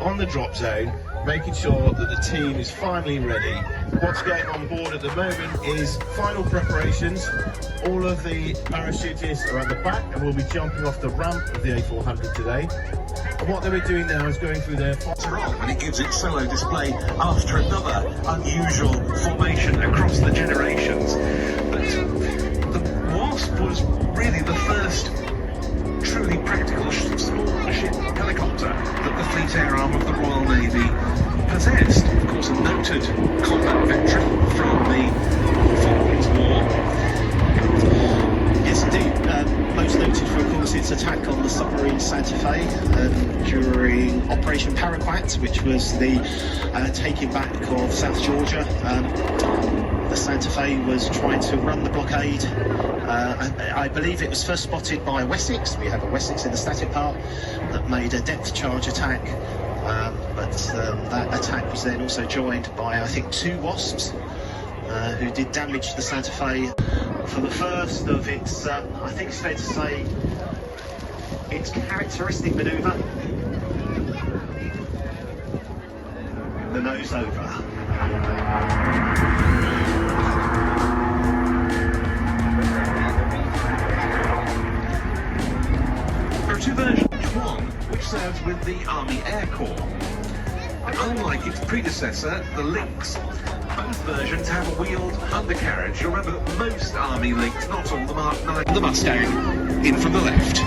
on the drop zone, making sure that the team is finally ready. What's going on board at the moment is final preparations. All of the parachutists are at the back and will be jumping off the ramp of the A400 today. And what they're doing now is going through their and it gives its solo display after another unusual formation across the generations. But the Wasp was really the first truly practical small ship helicopter that the Fleet Air Arm of the Royal Navy possessed. Of course, a noted combat veteran from the Falklands War. Yes, indeed. Most noted for, of course, its attack on the submarine Santa Fe during Operation Paraquat, which was the taking back of South Georgia. The Santa Fe was trying to run the blockade. I believe it was first spotted by Wessex. We have a Wessex in the static part that made a depth charge attack. But that attack was then also joined by, I think, 2 Wasps who did damage to the Santa Fe. For the first of its, I think it's fair to say, its characteristic manoeuvre, the nose over. There are 2 versions, one which serves with the Army Air Corps. And unlike its predecessor, the Lynx, both versions have a wheeled undercarriage. You'll remember that most Army Lynx, not all, the Mark 9, the Mustang, in from the left.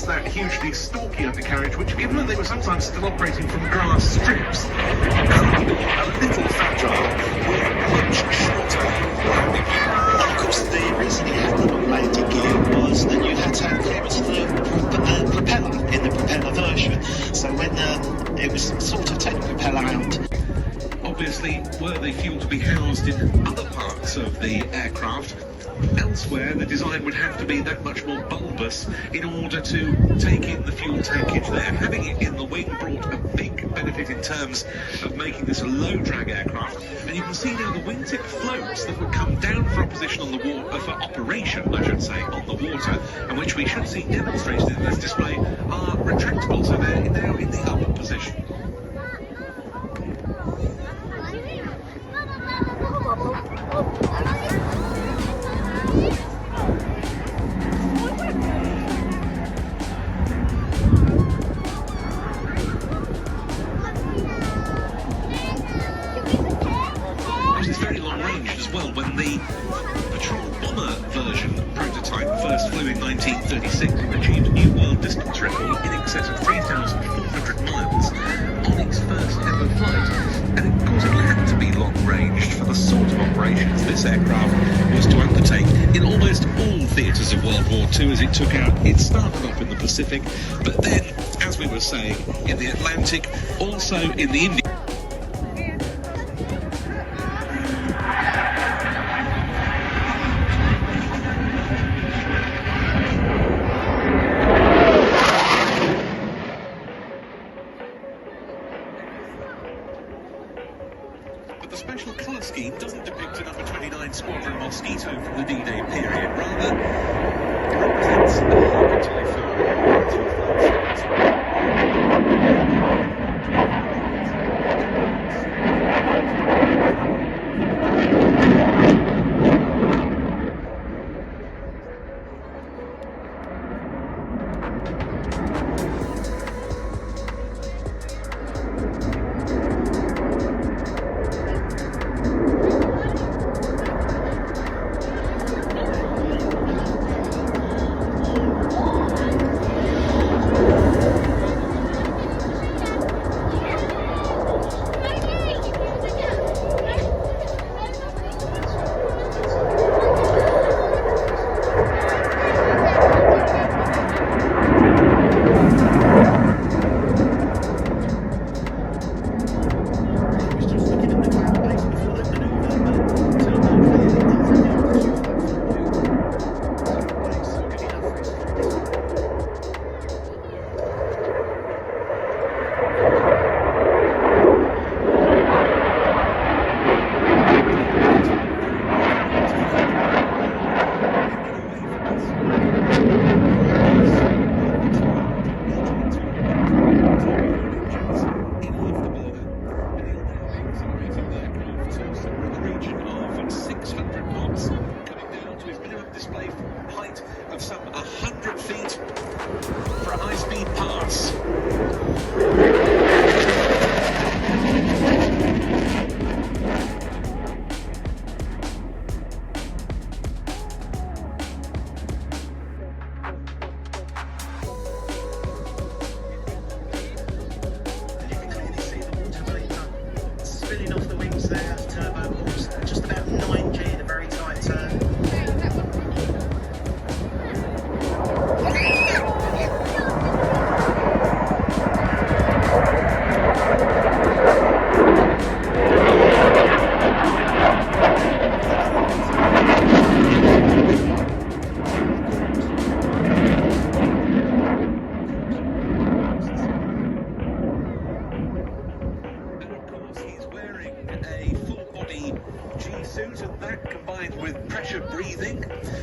That hugely stalky undercarriage, which, given that they were sometimes still operating from grass strips, could be a little fragile with much shorter landing gear. Of course, the reason you had the long landing gear was that you had to have clearance for the propeller in the propeller version. So when it was sort of taking the propeller out. Obviously, were the fuel to be housed in other parts of the aircraft, elsewhere the design would have to be that much more bulbous in order to take in the fuel tankage there. Having it in the wing brought a big benefit in terms of making this a low drag aircraft, and you can see now the wingtip floats that would come down for operation on the water, for operation I should say, on the water, and which we should see demonstrated in this display, are retractable, so they're now in the upper position. Well, when the patrol bomber version prototype first flew in 1936, it achieved a new world distance record in excess of 3,400 miles on its first ever flight. And of course it had to be long-ranged for the sort of operations this aircraft was to undertake in almost all theatres of World War II as it took out. It started off in the Pacific, but then, as we were saying, in the Atlantic, also in the Indian. But the special colour scheme doesn't depict a number 29 Squadron Mosquito from the D-Day period. Rather, it represents a Eurofighter Typhoon.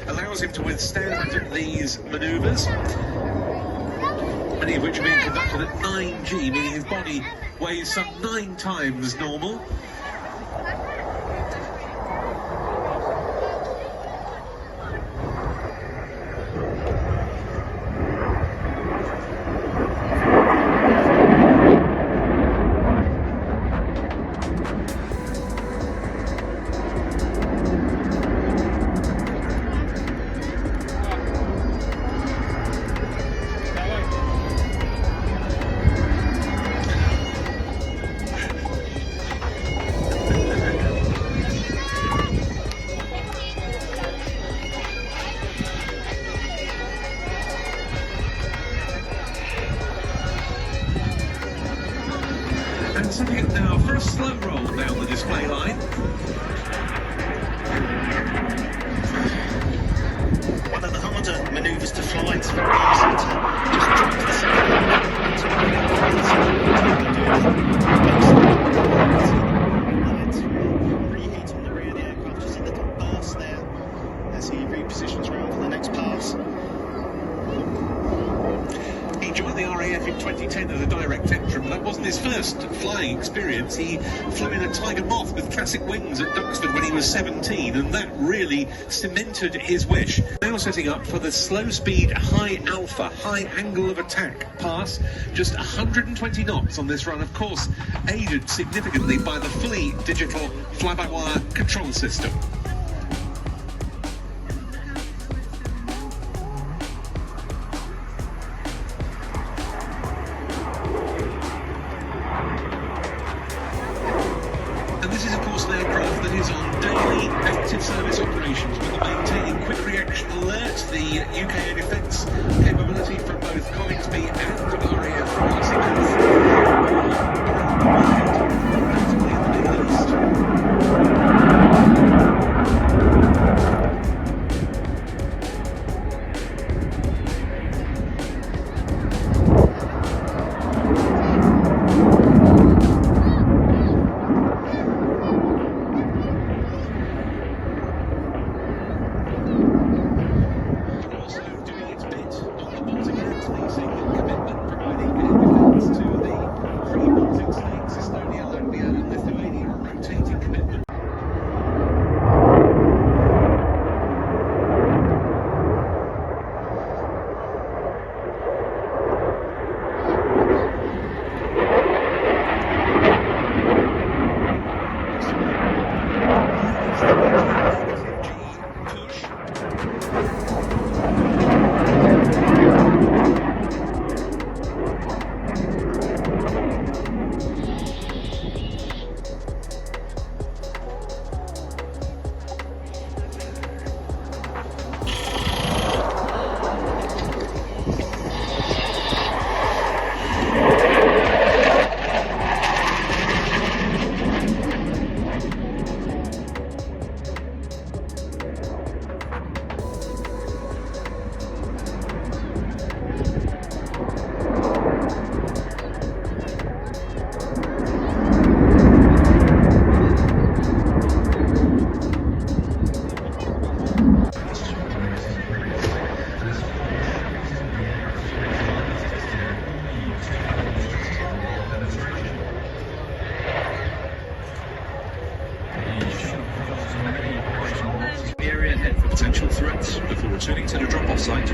Allows him to withstand these manoeuvres, many of which are being conducted at 9G, meaning his body weighs some 9 times normal. And setting it now for a slow roll down the display line. One of the harder manoeuvres to fly. It's very easy to just drop to the second reheat on the rear of the aircraft, just a little burst there as he repositions around for the next pass. He joined the RAF in 2010 as a direct entrant, but that wasn't his first flying experience. He flew in a Tiger Moth with classic wings at Duxford when he was 17, and that really cemented his wish. Now setting up for the slow speed, high alpha, high angle of attack pass, just 120 knots on this run, of course, aided significantly by the fully digital fly-by-wire control system. And this is, of course, an aircraft that is on daily active service operations with the maintaining quick reaction alert, the UK air defence capability from both Comicsby and RAF passing off around the world, practically in the Middle East.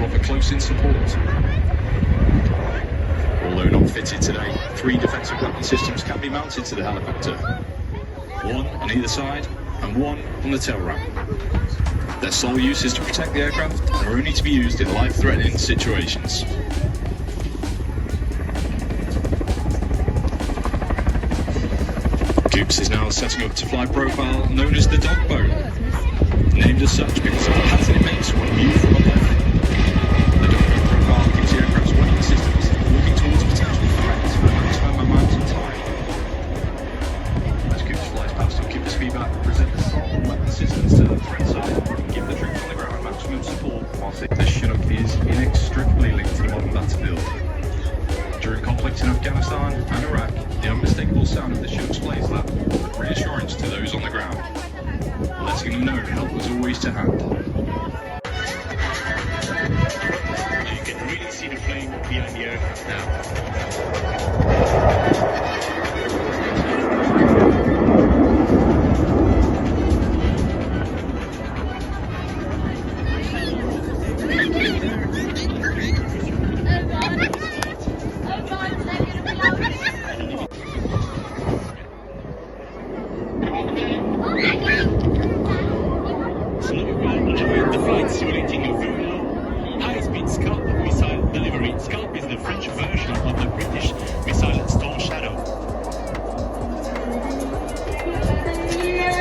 to offer close-in support. Although not fitted today, 3 defensive weapon systems can be mounted to the helicopter. 1 on either side and 1 on the tail ramp. Their sole use is to protect the aircraft and are only to be used in life-threatening situations. Coops is now setting up to fly profile known as the dog boat, named as such because of the pattern it makes when viewed from above. The dog boat profile gives the aircraft's weapon systems looking towards potential threats for a maximum amount of time. As Coops flies past and keep the speed back, present the throttle weapon systems to the threat side, give the troops on the ground maximum support whilst the Chinook is inextricably linked to the modern battlefield. During conflicts in Afghanistan and Iraq, the unmistakable sound of the Chinook's blaze lap brought reassurance to those on the ground, letting them know help was always to hand. You can really see the plane behind the aircraft now.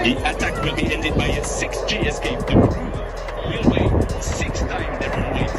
The attack will be ended by a 6G escape. The crew will weigh 6 times their own weight.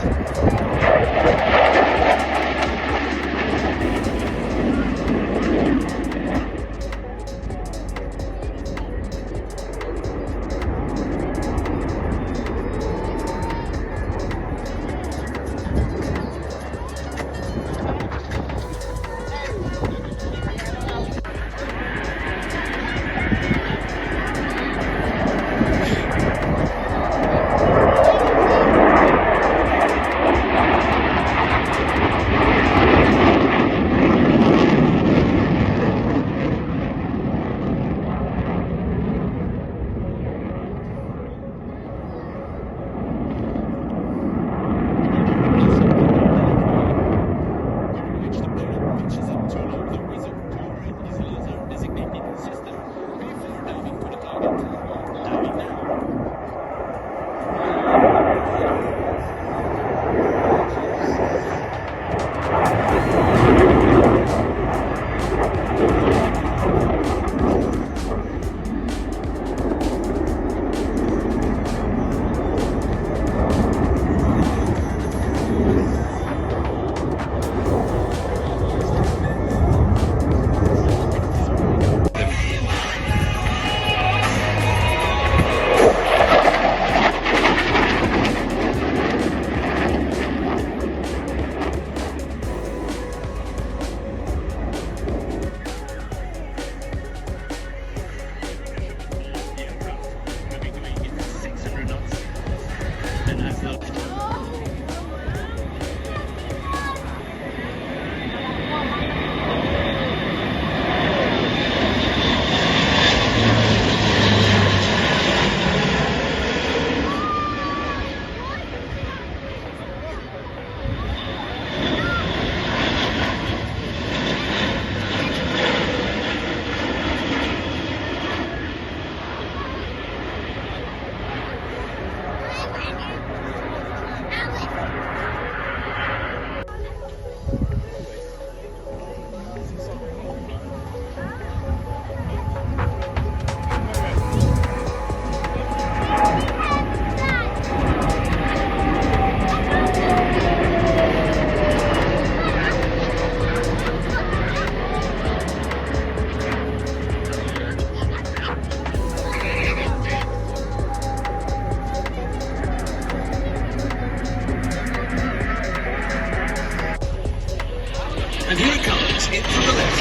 And here it comes, in from the left.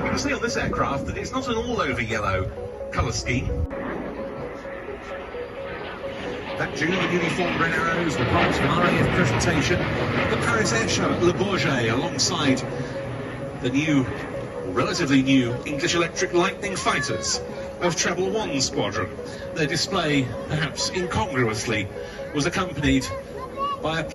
You can see on this aircraft that it's not an all-over yellow colour scheme. Genuine uniform red arrows were part of an RAF presentation at the Paris Air Show at Le Bourget alongside the new, relatively new, English Electric Lightning fighters of Treble 1 Squadron. Their display, perhaps incongruously, was accompanied by a...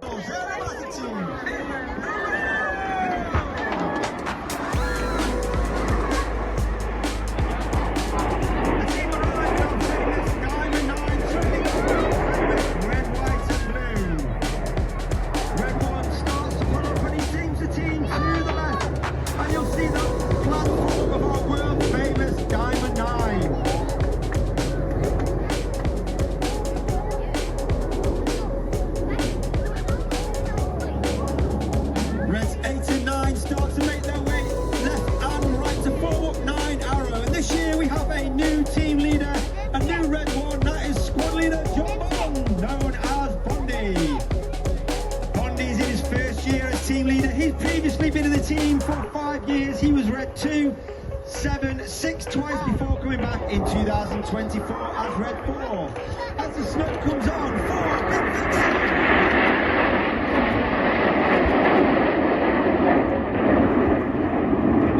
Been in the team for 5 years. He was Red 2, 7, 6 twice before coming back in 2024 as Red 4. As the smoke comes on, 4 big victory.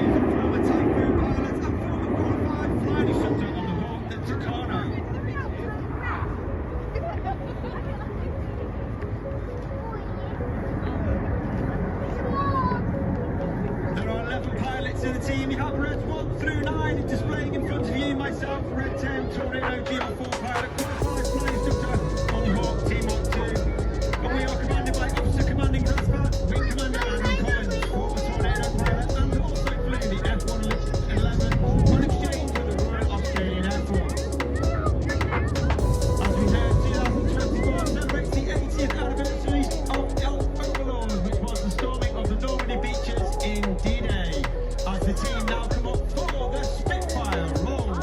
He's a former Typhoon pilot and former qualified flying instructor on the Hawk at Tucano. Pilots in the team. You have Reds 1 through 9 displaying in front of you. Myself, Red 10, Tornado GR4 pilot, qualified flying instructor on the Hawk team on 2. And we are commanded by Officer Commanding Grasper, Wing Commander Aaron Collins, former Tornado pilot, and also flew the F-111 on exchange with the Royal Australian Air Force. As we heard, 2024 celebrates the 80th anniversary of the Overlord, which was the storming of the Normandy beaches in D-Day. As the team now come up for the Spitfire roll.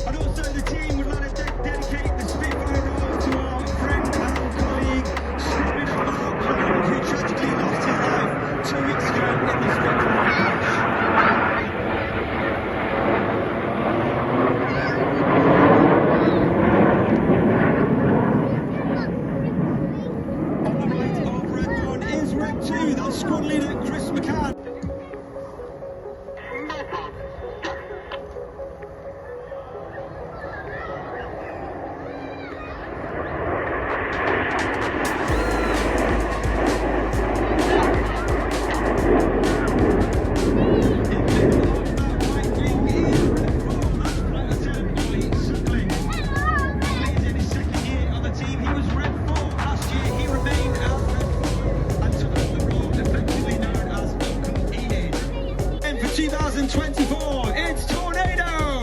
And also the team would like to dedicate the Spitfire roll to our friend and colleague, Scrubbing Mark Chinook, who tragically lost his life 2 weeks ago in the Spitfire crash. Squad leader Chris McCann. It's Tornado!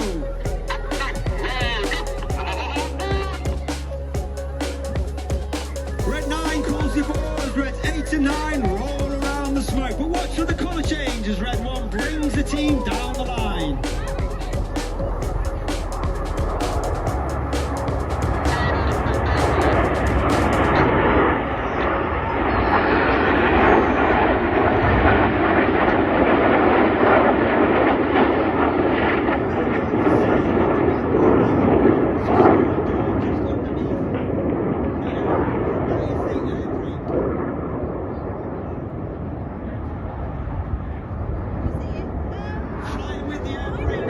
Red 9 calls the balls, Red 8 and 9 roll around the smoke. But watch for the colour change as Red 1 brings the team down the line. Flying with the air brake.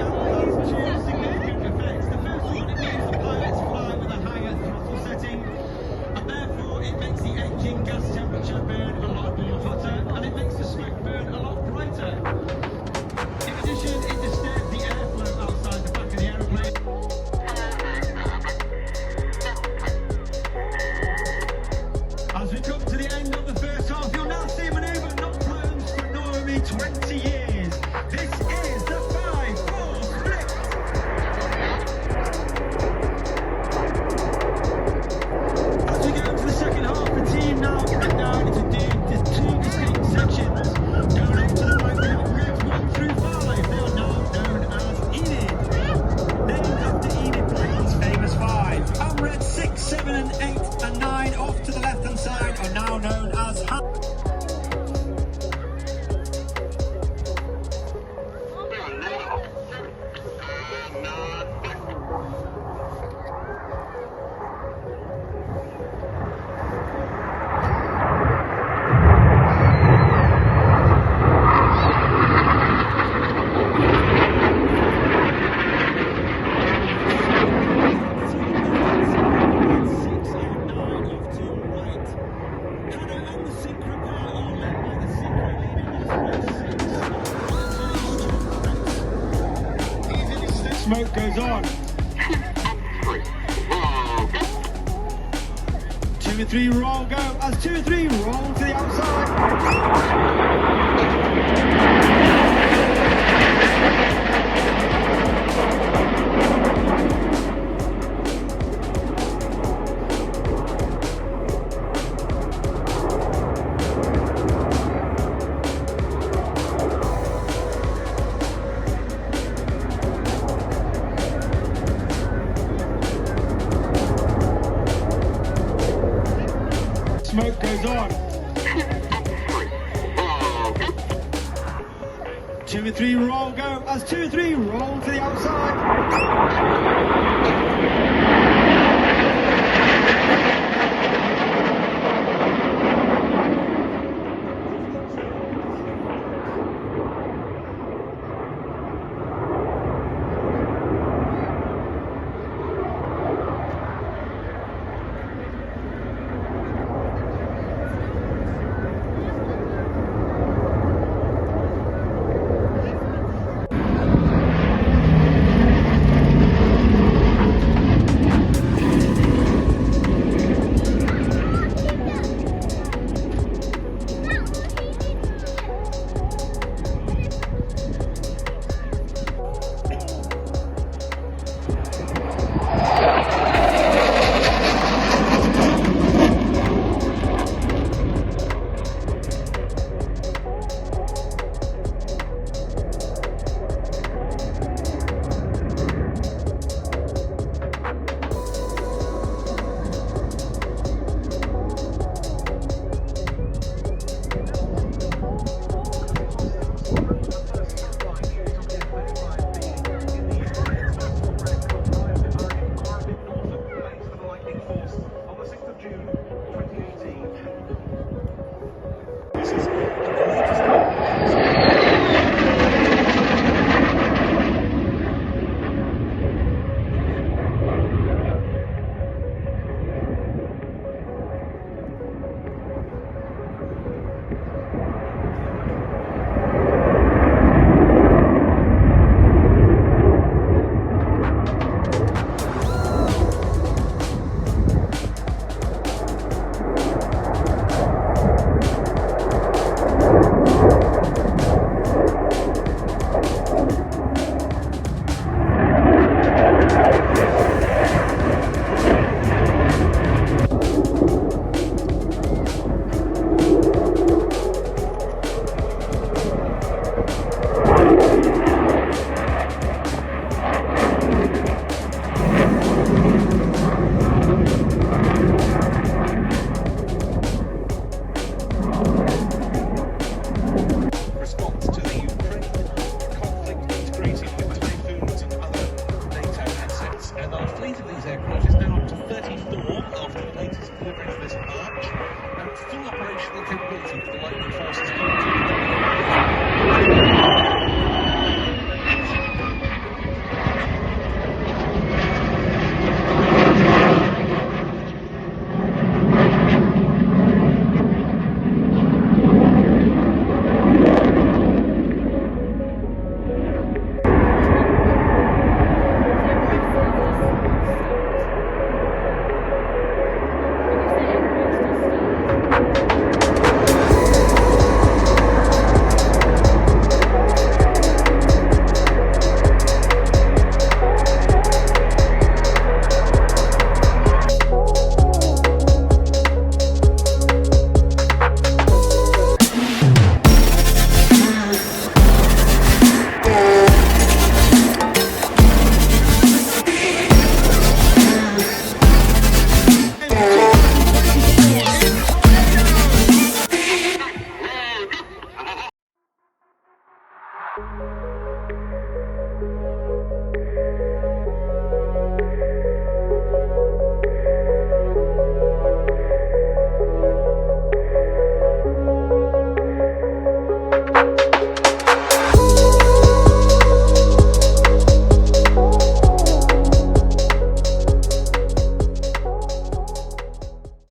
smoke goes on. 2 and 3 roll go. As 2 and 3 roll to the outside. Smoke goes on. 2 and 3 roll go. As 2 and 3 roll to the outside.